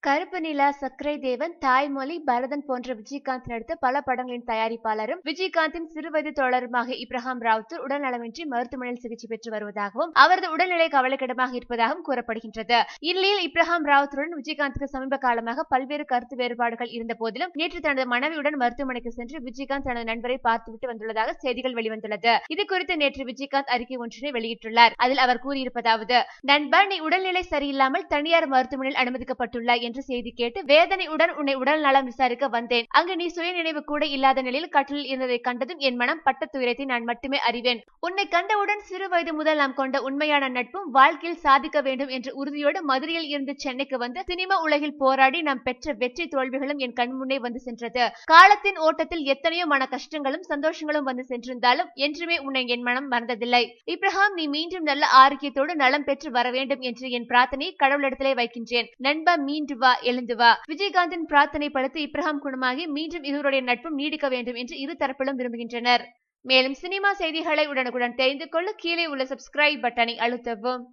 கருப்பு நிலா, சக்கரை தேவன், தாய்மொழி, பரதன் போன்ற விஜயகாந்த் நடித்த பல படங்களின் தயாரிப்பாளரும் விஜயகாந்தின் சிறுவயது தோழருமாக இப்ராஹிம் ராவுத்தர் உடல்நலமின்றி மருத்துவமனையில் சிகிச்சை பெற்று வருவதாகவும் அவரது உடல்நிலை கவலைக்கிடமாக இருப்பதாகவும் கூறப்படுகின்றது. இந்நிலையில் இப்ராஹிம் ராவுத்தருடன் விஜயகாந்துக்கு சமீப காலமாக பல்வேறு கருத்து வேறுபாடுகள் இருந்த போதிலும் நேற்று தனது மனைவியுடன் மருத்துவமனைக்கு சென்று விஜயகாந்த் தனது நண்பரை பார்த்துவிட்டு வந்துள்ளதாக செய்திகள் வெளிவந்துள்ளது. இது குறித்து நேற்று விஜயகாந்த் அறிக்கை ஒன்றினை வெளியிட்டுள்ளார். அதில் அவர் கூறியிருப்பதாவது: நண்பா, நீ உடல்நிலை சரியில்லாமல் தனியார் மருத்துவமனையில் அனுமதிக்கப்பட்டுள்ளாய் என்று செய்தி கேட்டு வேதனையுடன் உன்னை உடல் நலம் விசாரிக்க வந்தேன். அங்கு நீ சுய நினைவு கூட இல்லாத நிலையில் கட்டிலில் இருந்ததை கண்டதும் என் மனம் பட்ட துயரத்தை நான் மட்டுமே அறிவேன். உன்னை கண்டவுடன் சிறு வயது முதல் நாம் கொண்ட உண்மையான நட்பும் வாழ்க்கையில் சாதிக்க வேண்டும் என்ற உறுதியோடு மதுரையில் இருந்து சென்னைக்கு வந்து சினிமா உலகில் போராடி நாம் பெற்ற வெற்றி தோல்விகளும் என் கண்முன்னே வந்து சென்றது. காலத்தின் ஓட்டத்தில் எத்தனையோ மன கஷ்டங்களும் சந்தோஷங்களும் வந்து சென்றிருந்தாலும் என்றுமே உன்னை என் மனம் மறந்ததில்லை. இப்ராஹிம், நீ மீண்டும் நல்ல ஆரோக்கியத்தோடு நலம் பெற்று வர வேண்டும் என்று என் பிரார்த்தனையை கடவுளிடத்திலே வைக்கின்றேன். நண்பா, மீண்டு வா, எழுந்து வா. விஜயகாந்தின் பிரார்த்தனை படுத்து இப்ராஹிம் குணமாகி மீண்டும் இருவருடைய நட்பும் நீடிக்க வேண்டும் என்று இரு தரப்பிலும் விரும்புகின்றனர். மேலும் சினிமா செய்திகளை உடனுக்குடன் தெரிந்து கொள்ள கீழே உள்ள சப்ஸ்கிரைப் பட்டனை அழுத்தவும்.